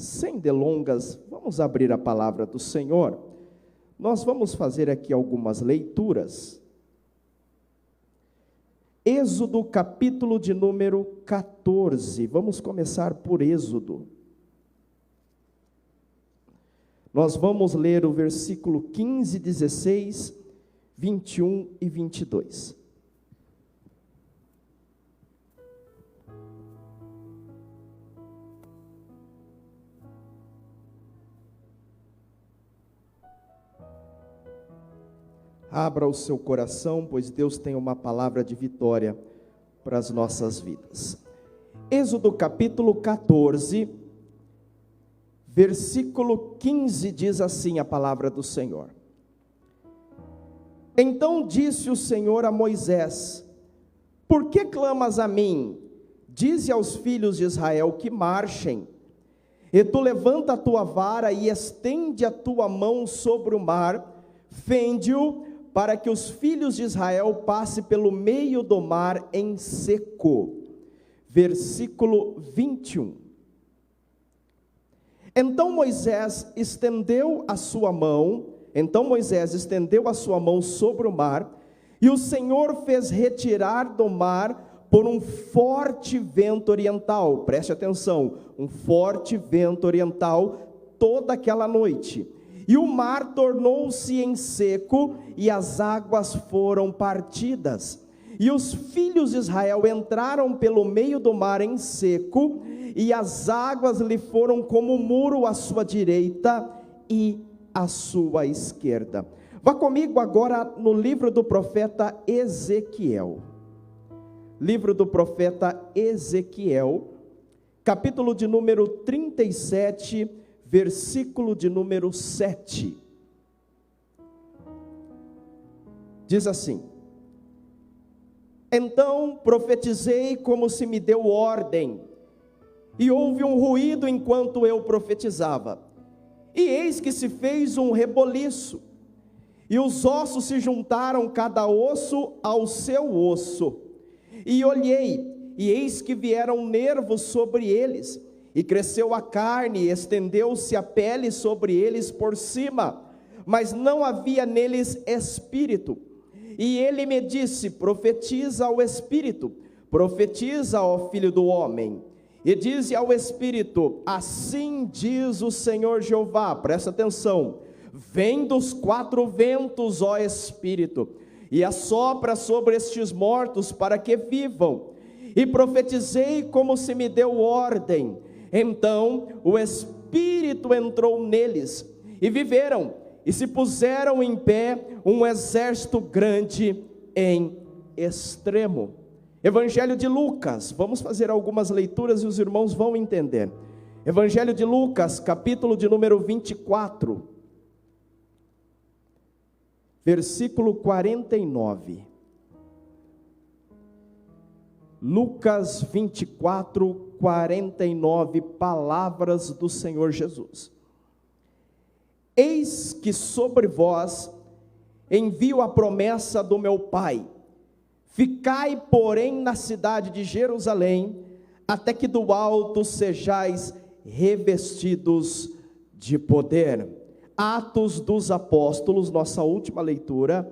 sem delongas, vamos abrir a palavra do Senhor. Nós vamos fazer aqui algumas leituras. Êxodo, capítulo de número 14. Vamos começar por Êxodo. Nós vamos ler o versículo 15, 16, 21 e 22. Abra o seu coração, pois Deus tem uma palavra de vitória para as nossas vidas. Êxodo capítulo 14, versículo 15, diz assim a palavra do Senhor. Então disse o Senhor a Moisés: por que clamas a mim? Dize aos filhos de Israel que marchem. E tu levanta a tua vara e estende a tua mão sobre o mar, fende-o, para que os filhos de Israel passem pelo meio do mar em seco. Versículo 21. Então Moisés estendeu a sua mão sobre o mar, e o Senhor fez retirar do mar por um forte vento oriental. Preste atenção, um forte vento oriental toda aquela noite. E o mar tornou-se em seco, e as águas foram partidas. E os filhos de Israel entraram pelo meio do mar em seco, e as águas lhe foram como muro à sua direita e à sua esquerda. Vá comigo agora no livro do profeta Ezequiel. Livro do profeta Ezequiel, capítulo de número 37, versículo de número 7, diz assim: então profetizei como se me deu ordem, e houve um ruído enquanto eu profetizava, e eis que se fez um reboliço, e os ossos se juntaram cada osso ao seu osso, e olhei, e eis que vieram nervos sobre eles, e cresceu a carne, e estendeu-se a pele sobre eles por cima, mas não havia neles espírito. E ele me disse: profetiza ao espírito, profetiza ao filho do homem, e dize ao espírito: assim diz o Senhor Jeová. Presta atenção: vem dos quatro ventos, ó espírito, e assopra sobre estes mortos para que vivam. E profetizei como se me deu ordem. Então o Espírito entrou neles, e viveram, e se puseram em pé um exército grande em extremo. Evangelho de Lucas, vamos fazer algumas leituras e os irmãos vão entender. Evangelho de Lucas, capítulo de número 24, versículo 49. Lucas 24, 49, palavras do Senhor Jesus. Eis que sobre vós envio a promessa do meu Pai. Ficai, porém, na cidade de Jerusalém, até que do alto sejais revestidos de poder. Atos dos Apóstolos, nossa última leitura,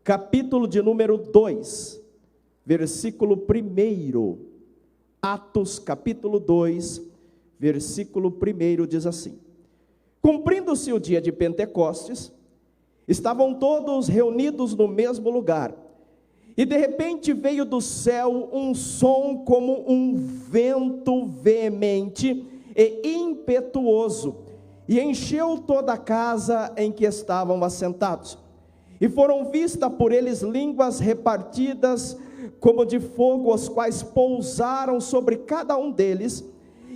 capítulo de número 2, versículo 1, Atos capítulo 2, versículo 1, diz assim: cumprindo-se o dia de Pentecostes, estavam todos reunidos no mesmo lugar, e de repente veio do céu um som como um vento veemente e impetuoso, e encheu toda a casa em que estavam assentados, e foram vistas por eles línguas repartidas como de fogo, os quais pousaram sobre cada um deles,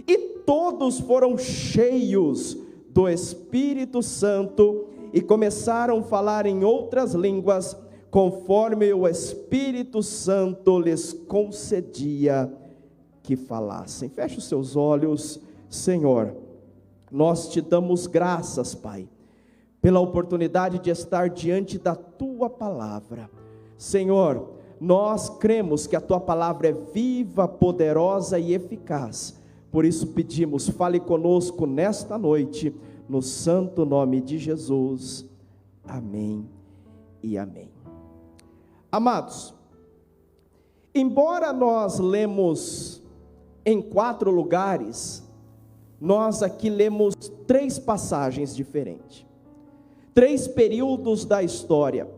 e todos foram cheios do Espírito Santo, e começaram a falar em outras línguas, conforme o Espírito Santo lhes concedia que falassem. Feche os seus olhos. Senhor, nós te damos graças, Pai, pela oportunidade de estar diante da Tua Palavra. Senhor, nós cremos que a Tua Palavra é viva, poderosa e eficaz, Por isso pedimos, fale conosco nesta noite, no santo nome de Jesus. Amém e amém. Amados, embora nós lemos em 4 lugares, nós aqui lemos 3 passagens diferentes, 3 períodos da história,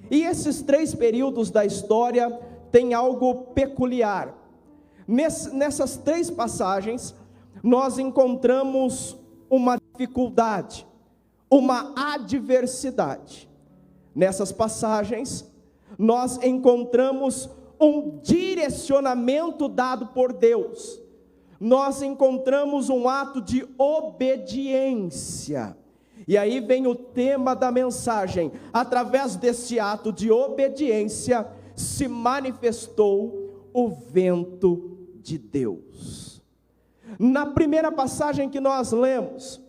e esses 3 períodos da história têm algo peculiar. Nessas 3 passagens, nós encontramos uma dificuldade, uma adversidade. Nessas passagens, nós encontramos um direcionamento dado por Deus. Nós encontramos um ato de obediência. E aí vem o tema da mensagem. Através desse ato de obediência, se manifestou o vento de Deus. Na primeira passagem que nós lemos,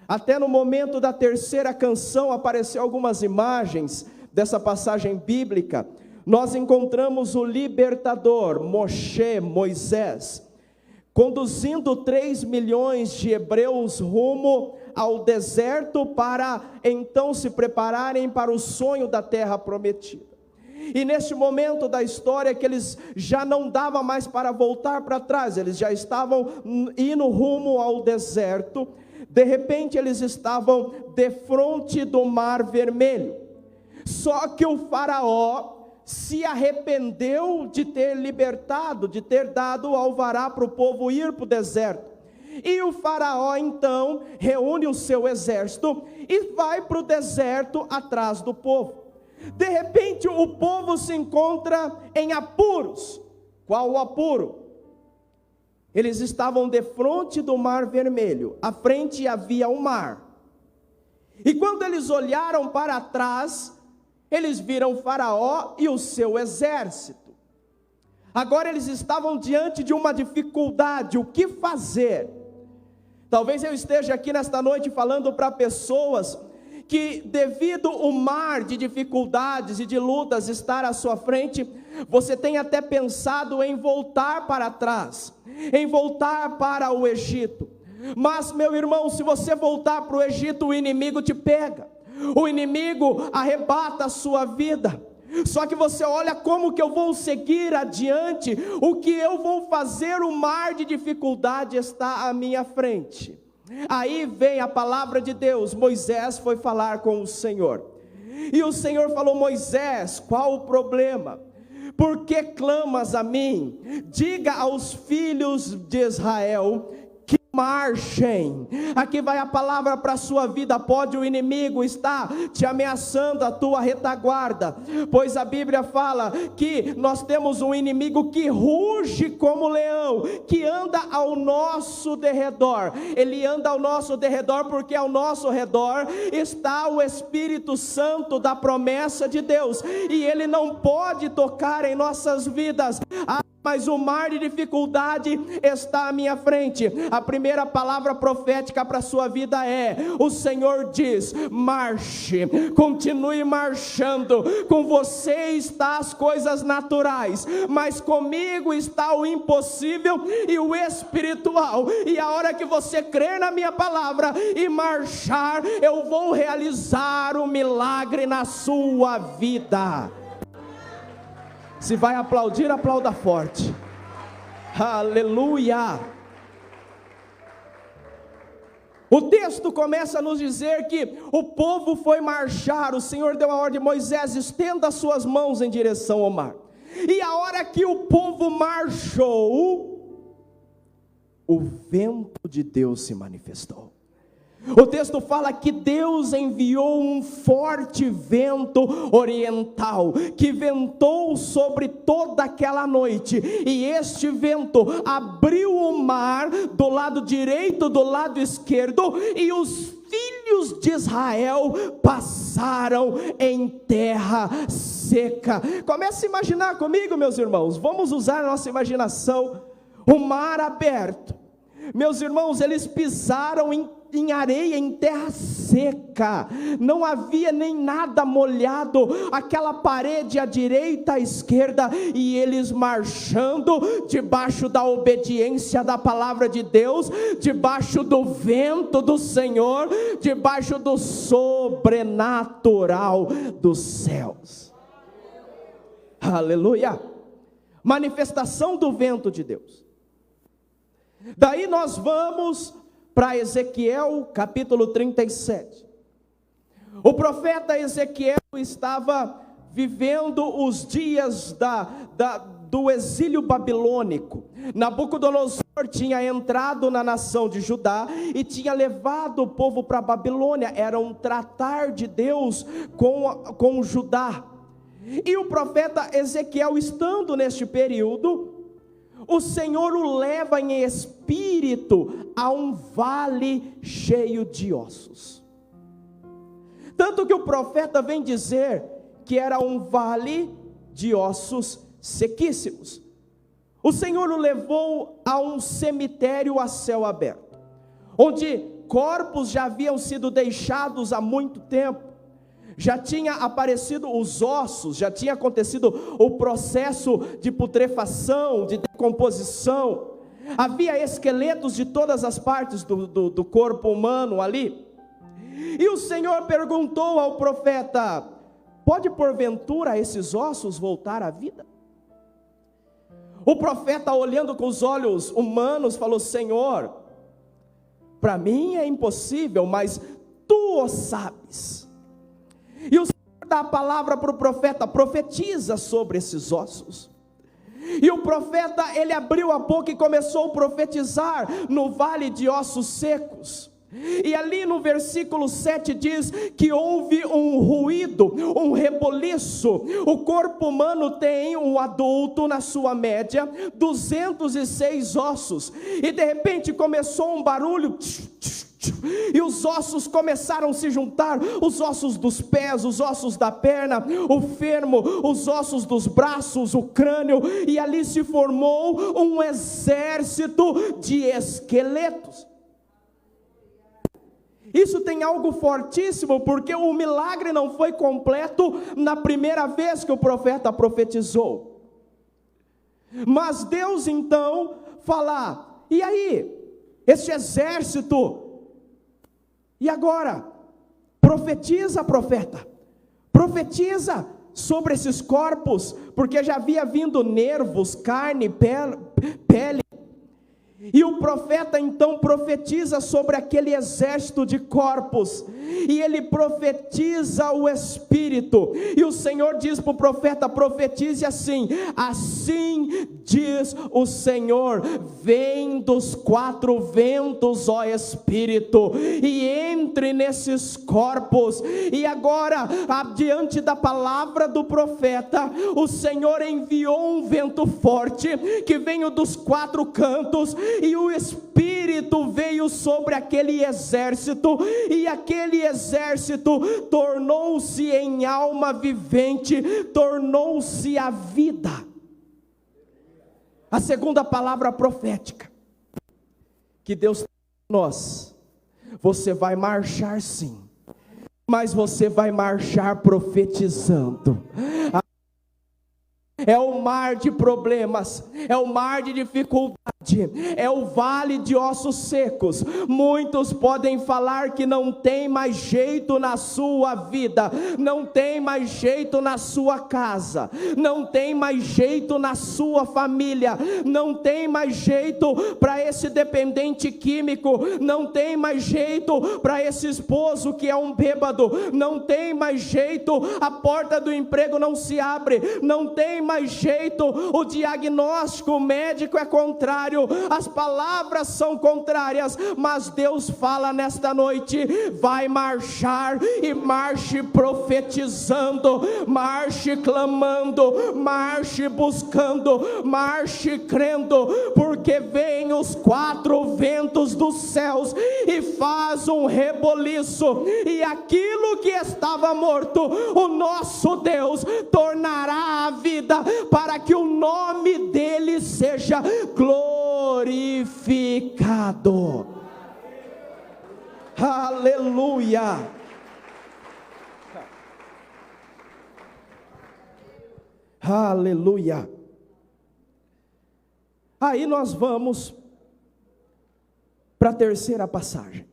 até no momento da terceira canção, apareceu algumas imagens dessa passagem bíblica. Nós encontramos o libertador, Moisés, conduzindo 3 milhões de hebreus rumo ao deserto para então se prepararem para o sonho da terra prometida. E neste momento da história que eles já não dava mais para voltar para trás, eles já estavam indo rumo ao deserto. De repente eles estavam defronte do Mar Vermelho. Só que o faraó se arrependeu de ter libertado, de ter dado alvará para o povo ir para o deserto. E o faraó então reúne o seu exército e vai para o deserto atrás do povo. De repente o povo se encontra em apuros. Qual o apuro? Eles estavam defronte do Mar Vermelho, à frente havia o mar. E quando eles olharam para trás, eles viram o faraó e o seu exército. Agora eles estavam diante de uma dificuldade, o que fazer? Talvez eu esteja aqui nesta noite falando para pessoas que devido ao mar de dificuldades e de lutas estar à sua frente, você tem até pensado em voltar para trás, em voltar para o Egito. Mas meu irmão, se você voltar para o Egito, o inimigo te pega, o inimigo arrebata a sua vida. Só que você olha, como que eu vou seguir adiante? O que eu vou fazer? O mar de dificuldade está à minha frente. Aí vem a palavra de Deus. Moisés foi falar com o Senhor, e o Senhor falou: Moisés, qual o problema? Por que clamas a mim? Diga aos filhos de Israel que marchem. Aqui vai a palavra para a sua vida. Pode o inimigo estar te ameaçando a tua retaguarda, pois a Bíblia fala que nós temos um inimigo que ruge como leão, que anda ao nosso derredor. Ele anda ao nosso derredor porque ao nosso redor está o Espírito Santo da promessa de Deus, e ele não pode tocar em nossas vidas. Mas o mar de dificuldade está à minha frente. A primeira palavra profética para a sua vida é: o Senhor diz, marche, continue marchando. Com você está as coisas naturais, mas comigo está o impossível e o espiritual. E a hora que você crer na minha palavra e marchar, eu vou realizar o milagre na sua vida. Se vai aplaudir, aplauda forte. Aleluia. O texto começa a nos dizer que o povo foi marchar. O Senhor deu a ordem: Moisés, estenda as suas mãos em direção ao mar. E a hora que o povo marchou, o vento de Deus se manifestou. O texto fala que Deus enviou um forte vento oriental, que ventou sobre toda aquela noite, e este vento abriu o mar do lado direito, do lado esquerdo, e os filhos de Israel passaram em terra seca. Comece a imaginar comigo, meus irmãos, vamos usar a nossa imaginação. O mar aberto, Meus irmãos, eles pisaram em areia, em terra seca, não havia nem nada molhado, aquela parede à direita, à esquerda, e eles marchando, debaixo da obediência da palavra de Deus, debaixo do vento do Senhor, debaixo do sobrenatural dos céus. Aleluia! Manifestação do vento de Deus. Daí nós vamos para Ezequiel capítulo 37. O profeta Ezequiel estava vivendo os dias do exílio babilônico. Nabucodonosor tinha entrado na nação de Judá e tinha levado o povo para a Babilônia. Era um tratar de Deus com Judá. E o profeta Ezequiel, estando neste período, o Senhor o leva em espírito a um vale cheio de ossos. Tanto que o profeta vem dizer que era um vale de ossos sequíssimos. O Senhor o levou a um cemitério a céu aberto, onde corpos já haviam sido deixados há muito tempo. Já tinha aparecido os ossos, já tinha acontecido o processo de putrefação, de decomposição. Havia esqueletos de todas as partes do corpo humano ali. E o Senhor perguntou ao profeta: pode porventura esses ossos voltar à vida? O profeta, olhando com os olhos humanos, falou: Senhor, para mim é impossível, mas tu o sabes. E o Senhor dá a palavra para o profeta: profetiza sobre esses ossos. E o profeta, ele abriu a boca e começou a profetizar no vale de ossos secos. E ali no versículo 7 diz que houve um ruído, um reboliço. O corpo humano tem, um adulto na sua média, 206 ossos. E de repente começou um barulho, e os ossos começaram a se juntar, os ossos dos pés, os ossos da perna, o fermo, os ossos dos braços, o crânio, e ali se formou um exército de esqueletos. Isso tem algo fortíssimo, porque o milagre não foi completo na primeira vez que o profeta profetizou. Mas Deus então fala: e aí, este exército? E agora? Profetiza, profeta, profetiza sobre esses corpos, porque já havia vindo nervos, carne, pele. E o profeta então profetiza sobre aquele exército de corpos, e ele profetiza o Espírito, e o Senhor diz para o profeta: profetize assim: assim diz o Senhor, vem dos quatro ventos, ó Espírito, e entre nesses corpos. E agora, diante da palavra do profeta, o Senhor enviou um vento forte, que veio dos quatro cantos, e o Espírito veio sobre aquele exército, e aquele exército tornou-se em alma vivente, tornou-se a vida. A segunda palavra profética que Deus tem para nós: você vai marchar sim, mas você vai marchar profetizando. É o mar de problemas, é o mar de dificuldade, é o vale de ossos secos. Muitos podem falar que não tem mais jeito na sua vida, não tem mais jeito na sua casa, não tem mais jeito na sua família, não tem mais jeito para esse dependente químico, não tem mais jeito para esse esposo que é um bêbado, não tem mais jeito, a porta do emprego não se abre, não tem mais jeito, o diagnóstico médico é contrário, as palavras são contrárias, mas Deus fala nesta noite: vai marchar, e marche profetizando, marche clamando, marche buscando, marche crendo, porque vem os quatro ventos dos céus e faz um reboliço, e aquilo que estava morto, o nosso Deus tornará a vida, vida, para que o nome dele seja glorificado. Aleluia. Aleluia. Aí nós vamos para a terceira passagem.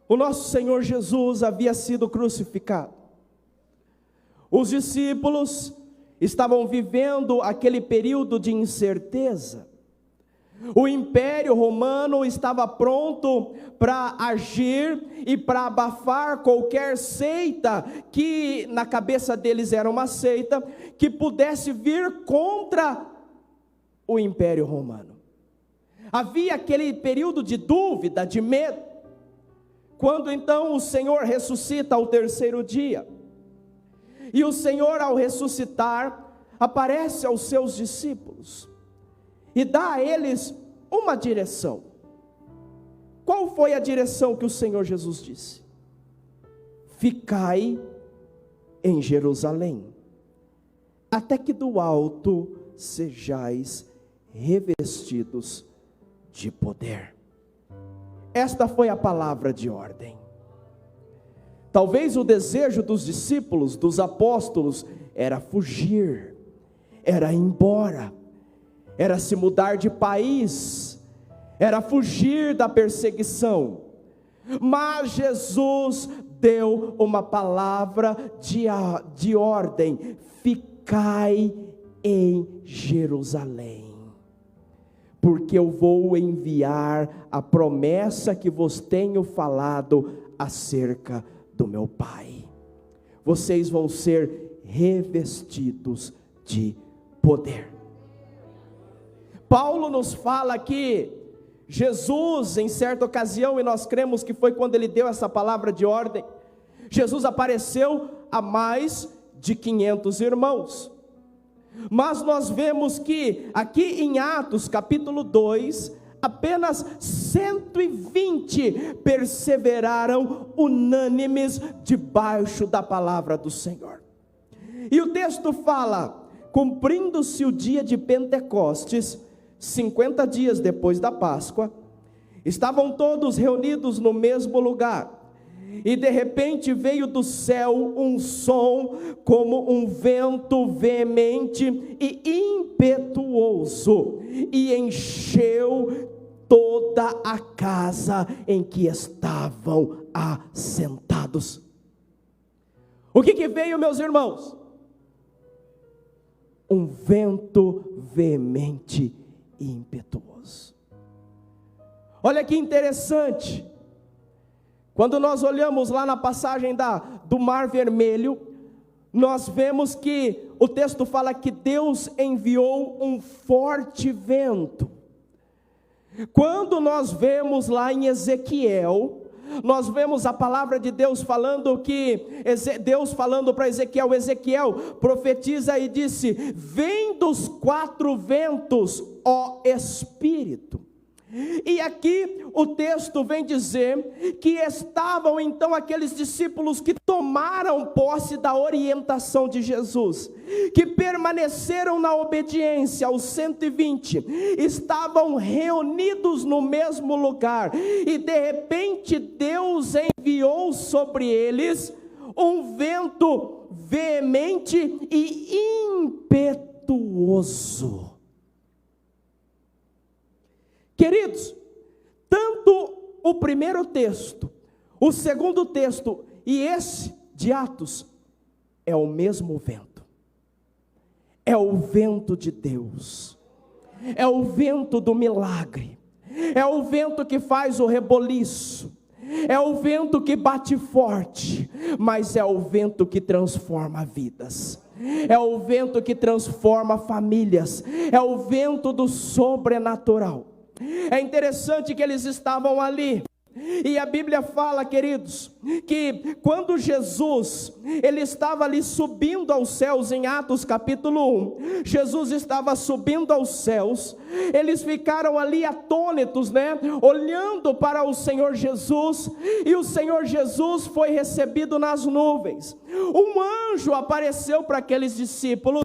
O nosso Senhor Jesus havia sido crucificado. Os discípulos estavam vivendo aquele período de incerteza. O Império Romano estava pronto para agir e para abafar qualquer seita que na cabeça deles era uma seita que pudesse vir contra o Império Romano. Havia aquele período de dúvida, de medo, quando então o Senhor ressuscita ao terceiro dia. E o Senhor, ao ressuscitar, aparece aos seus discípulos e dá a eles uma direção. Qual foi a direção que o Senhor Jesus disse? Ficai em Jerusalém, até que do alto sejais revestidos de poder. Esta foi a palavra de ordem. Talvez o desejo dos discípulos, dos apóstolos, era fugir, era ir embora, era se mudar de país, era fugir da perseguição. Mas Jesus deu uma palavra de ordem: ficai em Jerusalém, porque eu vou enviar a promessa que vos tenho falado acerca do meu Pai. Vocês vão ser revestidos de poder. Paulo nos fala que Jesus, em certa ocasião, e nós cremos que foi quando ele deu essa palavra de ordem, Jesus apareceu a mais de 500 irmãos. Mas nós vemos que aqui em Atos capítulo 2, apenas 120 perseveraram unânimes debaixo da palavra do Senhor. E o texto fala: cumprindo-se o dia de Pentecostes, 50 dias depois da Páscoa, estavam todos reunidos no mesmo lugar. E de repente veio do céu um som como um vento veemente e impetuoso, e encheu toda a casa em que estavam assentados. O que veio, meus irmãos? Um vento veemente e impetuoso. Olha que interessante. Quando nós olhamos lá na passagem do Mar Vermelho, nós vemos que o texto fala que Deus enviou um forte vento. Quando nós vemos lá em Ezequiel, nós vemos a palavra de Deus falando que, Deus falando para Ezequiel, Ezequiel profetiza e disse: vem dos 4 ventos, ó Espírito. E aqui o texto vem dizer que estavam então aqueles discípulos que tomaram posse da orientação de Jesus, que permaneceram na obediência aos 120, estavam reunidos no mesmo lugar, e de repente Deus enviou sobre eles um vento veemente e impetuoso. Queridos, tanto o primeiro texto, o segundo texto e esse de Atos é o mesmo vento. É o vento de Deus. É o vento do milagre. É o vento que faz o reboliço. É o vento que bate forte, mas é o vento que transforma vidas. É o vento que transforma famílias. É o vento do sobrenatural. É interessante que eles estavam ali E a Bíblia fala, queridos, que quando Jesus, ele estava ali subindo aos céus, em Atos capítulo 1, Jesus estava subindo aos céus, eles ficaram ali atônitos, olhando para o Senhor Jesus, e o Senhor Jesus foi recebido nas nuvens. Um anjo apareceu para aqueles discípulos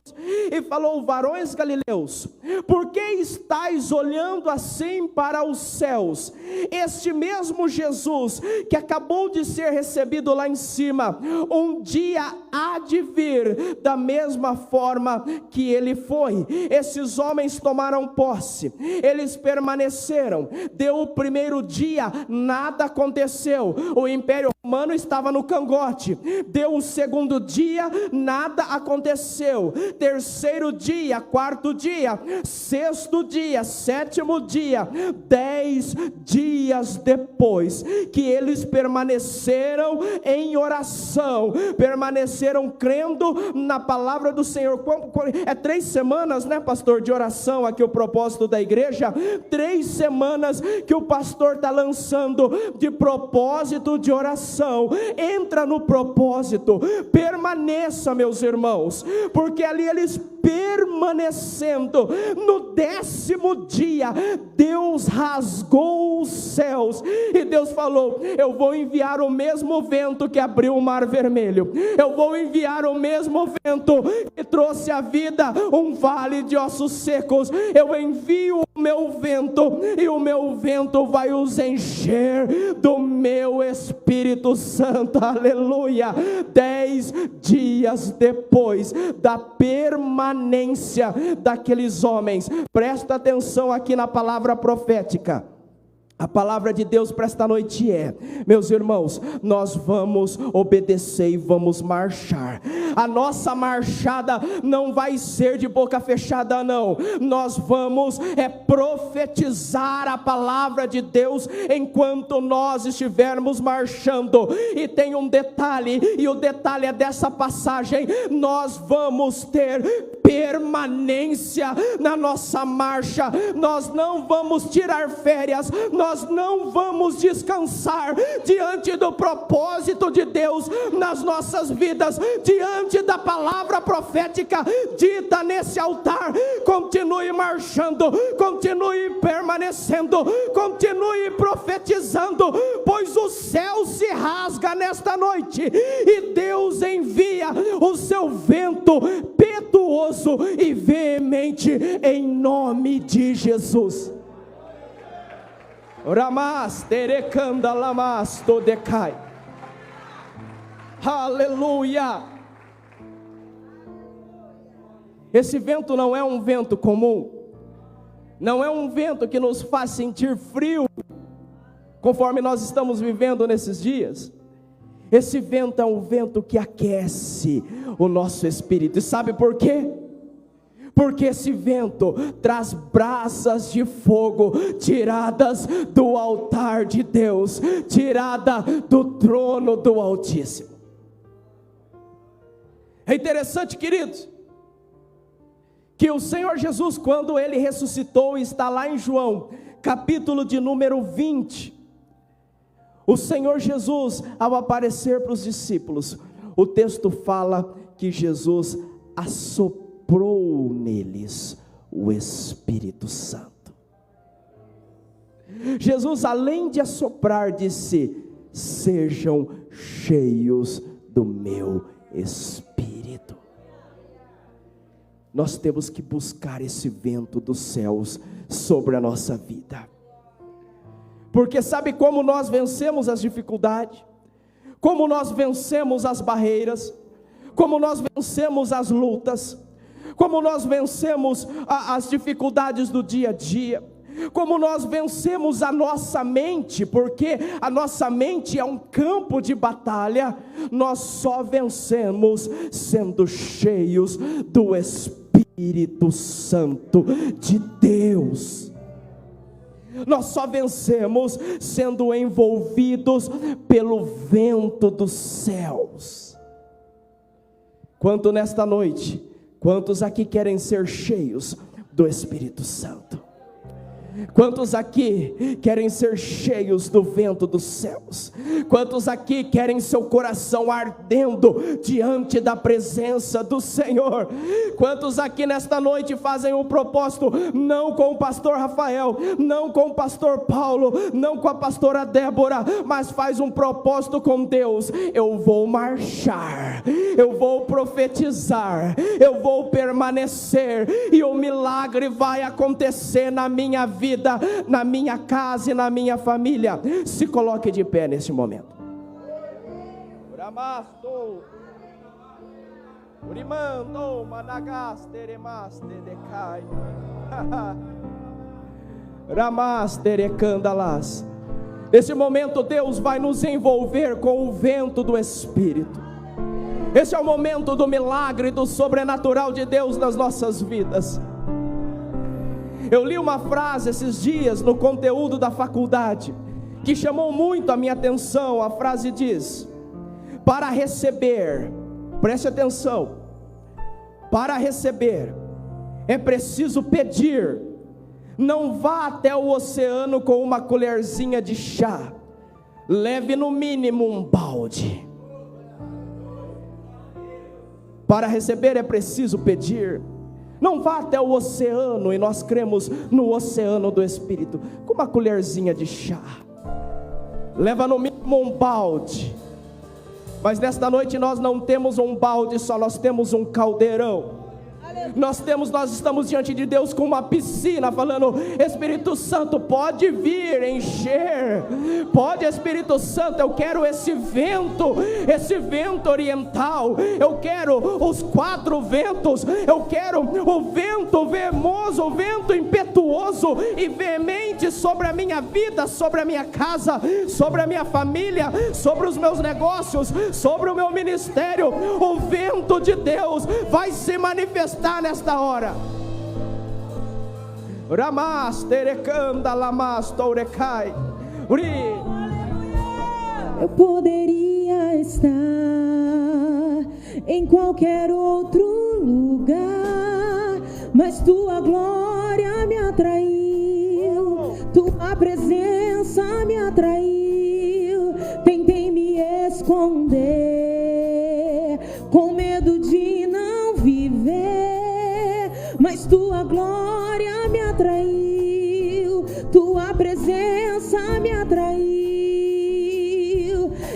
e falou: varões galileus, por que estáis olhando assim para os céus? Este mesmo Jesus que acabou de ser recebido lá em cima, um dia há de vir da mesma forma que ele foi. Esses homens tomaram posse, eles permaneceram. Deu o primeiro dia, nada aconteceu, o Império Romano estava no cangote. Deu o segundo dia, nada aconteceu. Terceiro dia, quarto dia, sexto dia, sétimo dia, 10 dias depois que eles permaneceram em oração, permaneceram crendo na palavra do Senhor. É 3 semanas, pastor, de oração aqui, o propósito da igreja. 3 semanas que o pastor está lançando de propósito de oração. Entra no propósito, permaneça, meus irmãos, porque ali eles permanecendo, no 10º dia, Deus rasgou os céus, e Deus falou: eu vou enviar o mesmo vento que abriu o mar vermelho, eu vou enviar o mesmo vento que trouxe à vida um vale de ossos secos, eu envio o meu vento, e o meu vento vai os encher do meu Espírito Santo, aleluia. 10 dias depois da permanência daqueles homens, presta atenção aqui na palavra profética. A palavra de Deus para esta noite meus irmãos, nós vamos obedecer e vamos marchar. A nossa marchada não vai ser de boca fechada, não. Nós vamos profetizar a palavra de Deus enquanto nós estivermos marchando. E tem um detalhe, e o detalhe é dessa passagem: nós vamos ter permanência na nossa marcha. Nós não vamos tirar férias, nós não vamos descansar diante do propósito de Deus nas nossas vidas, diante da palavra profética dita nesse altar. Continue marchando, continue permanecendo, continue profetizando, pois o céu se rasga nesta noite, e Deus envia o seu vento impetuoso e veemente em nome de Jesus. Ramas terecanda lamas todecai. Aleluia. Esse vento não é um vento comum, não é um vento que nos faz sentir frio, conforme nós estamos vivendo nesses dias. Esse vento é um vento que aquece o nosso espírito. E sabe por quê? Porque esse vento traz brasas de fogo tiradas do altar de Deus, tirada do trono do Altíssimo. É interessante, queridos, que o Senhor Jesus, quando ele ressuscitou, está lá em João, capítulo de número 20, o Senhor Jesus, ao aparecer para os discípulos, o texto fala que Jesus assoprou neles o Espírito Santo. Jesus, além de assoprar, disse: sejam cheios do meu Espírito. Nós temos que buscar esse vento dos céus sobre a nossa vida. Porque sabe como nós vencemos as dificuldades? Como nós vencemos as barreiras? Como nós vencemos as lutas? Como nós vencemos as dificuldades do dia a dia? Como nós vencemos a nossa mente? Porque a nossa mente é um campo de batalha. Nós só vencemos sendo cheios do Espírito Santo de Deus. Nós só vencemos sendo envolvidos pelo vento dos céus. Quanto nesta noite, quantos aqui querem ser cheios do Espírito Santo? Quantos aqui querem ser cheios do vento dos céus? Quantos aqui querem seu coração ardendo diante da presença do Senhor? Quantos aqui nesta noite fazem um propósito, não com o pastor Rafael, não com o pastor Paulo, não com a pastora Débora, mas faz um propósito com Deus: eu vou marchar, eu vou profetizar, eu vou permanecer, e o milagre vai acontecer na minha vida, na minha casa e na minha família. Se coloque de pé neste momento. Nesse momento Deus vai nos envolver com o vento do Espírito. Esse é o momento do milagre, do sobrenatural de Deus nas nossas vidas. Eu li uma frase esses dias no conteúdo da faculdade, que chamou muito a minha atenção. A frase diz: para receber, preste atenção, para receber é preciso pedir. Não vá até o oceano com uma colherzinha de chá, leve no mínimo um balde. Para receber é preciso pedir. Não vá até o oceano, e nós cremos no oceano do Espírito, com uma colherzinha de chá, leva no mínimo um balde. Mas nesta noite nós não temos um balde só, nós temos um caldeirão. Nós estamos diante de Deus com uma piscina, falando: Espírito Santo, pode vir encher, pode, Espírito Santo, eu quero esse vento oriental, eu quero os 4 ventos, eu quero o vento veemoso, o vento impetuoso e veemente sobre a minha vida, sobre a minha casa, sobre a minha família, sobre os meus negócios, sobre o meu ministério. O vento de Deus vai se manifestar nesta hora. Eu poderia estar em qualquer outro lugar, mas tua glória me atraiu, tua presença me atraiu. Tentei me esconder, com medo de não viver, mas tua glória me atraiu, tua presença me atraiu.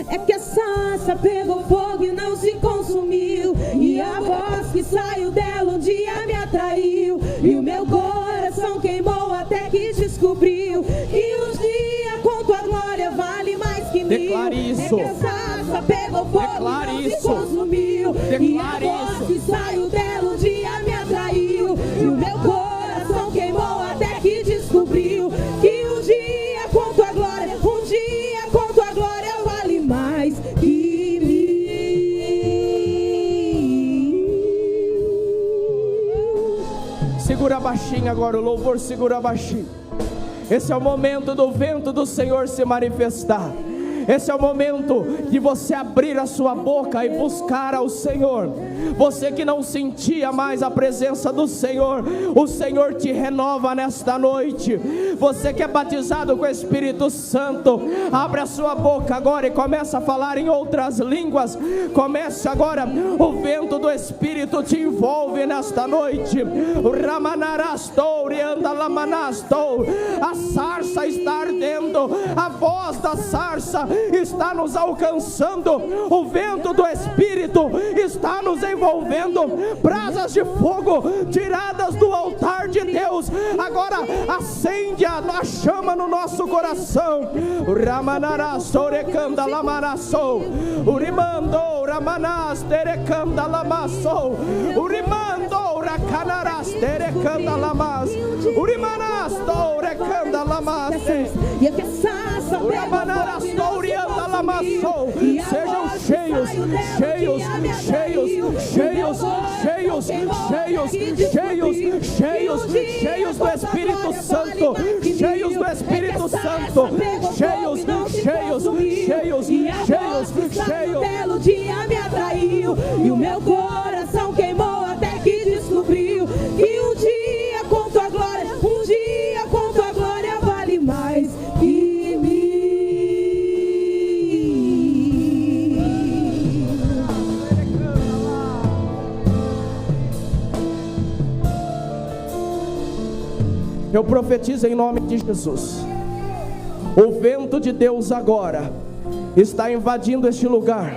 É que a sarça pegou fogo e não se consumiu, e a voz que saiu dela um dia me atraiu, e o meu coração queimou até que descobriu que os dias com tua glória vale mais que mil. Declare isso. É que a sarça pegou fogo e não se consumiu, e a voz que saiu dela um dia me atraiu, e o meu coração queimou até que descobriu que um dia com tua glória, um dia com tua glória vale mais que mil. Segura baixinho agora, o louvor segura baixinho. Esse é o momento do vento do Senhor se manifestar. Esse é o momento de você abrir a sua boca e buscar ao Senhor. Você que não sentia mais a presença do Senhor, o Senhor te renova nesta noite. Você que é batizado com o Espírito Santo, abre a sua boca agora e começa a falar em outras línguas. Comece agora, o vento do Espírito te envolve nesta noite. A sarça está ardendo, a voz da sarça está nos alcançando, o vento do Espírito está nos envolvendo. Brasas de fogo tiradas do altar de Deus agora acende a chama no nosso coração. Ramanarasorekanda lamanassou, urimando ramanasterekanda lamassou, urimando racanarasterekanda lamas, urimanastorekanda lamasse. Sejam cheios, cheios, cheios, cheios, cheios, cheios, cheios, cheios, cheios do Espírito Santo, cheios do Espírito Santo, cheios, cheios, cheios, cheios, cheios. Belo dia me atraiu, e o meu coração queimou até que descobriu que um dia com tua glória, um dia com tua glória Eu profetizo em nome de Jesus. O vento de Deus agora está invadindo este lugar,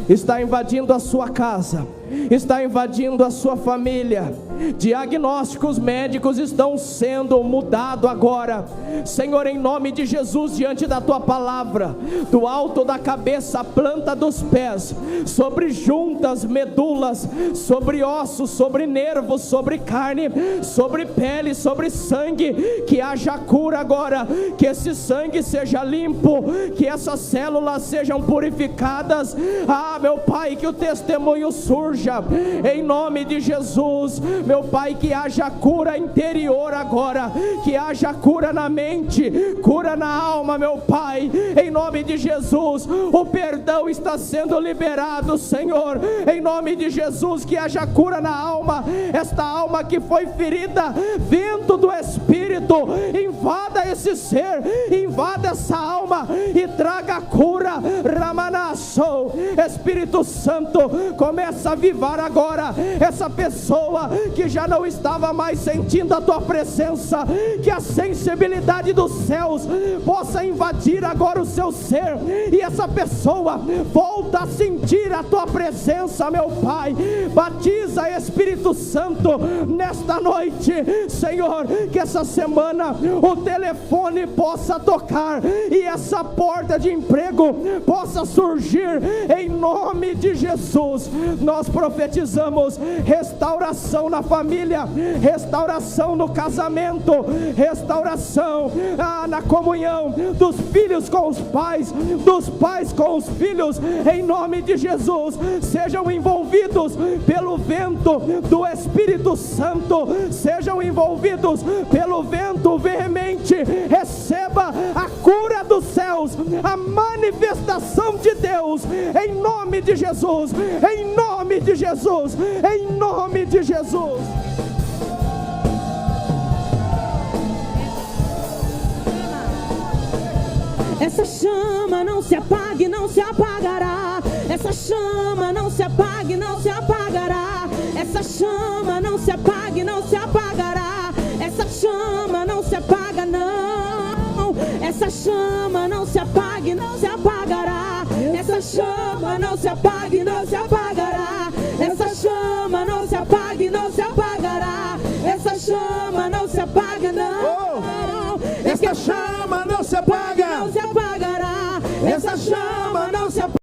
está invadindo a sua casa, está invadindo a sua família. Diagnósticos médicos estão sendo mudados agora, Senhor, em nome de Jesus, diante da tua palavra, do alto da cabeça à planta dos pés, sobre juntas, medulas, sobre ossos, sobre nervos, sobre carne, sobre pele, sobre sangue, que haja cura agora, que esse sangue seja limpo, que essas células sejam purificadas. Meu Pai, que o testemunho surja, em nome de Jesus. Meu Pai, que haja cura interior agora, que haja cura na mente, cura na alma, meu Pai, em nome de Jesus. O perdão está sendo liberado, Senhor, em nome de Jesus. Que haja cura na alma, esta alma que foi ferida. Vento do Espírito, invada esse ser, invada essa alma e traga cura. Ramanassou, Espírito Santo, começa a avivar agora essa pessoa que já não estava mais sentindo a tua presença, que a sensibilidade dos céus possa invadir agora o seu ser, e essa pessoa volta a sentir a tua presença, meu Pai. Batiza, Espírito Santo, nesta noite, Senhor, que essa semana o telefone possa tocar e essa porta de emprego possa surgir, em nome de Jesus. Nós profetizamos restauração na família, restauração no casamento, restauração na comunhão dos filhos com os pais, dos pais com os filhos, em nome de Jesus. Sejam envolvidos pelo vento do Espírito Santo, sejam envolvidos pelo vento veemente. Receba a cura dos céus, a manifestação de Deus, em nome de Jesus, em nome de Jesus, em nome de Jesus. Essa chama não se apague, não se apagará. Essa chama não se apague, não se apagará. Essa chama não se apague, não se apagará. Essa chama não se apaga, não. Essa chama não se apague, não se apagará. Essa chama não se apague, não se apagará. Essa chama não se apague, não se apagará. Essa chama não se apaga, não. Essa chama não se apaga, não se apagará. Essa chama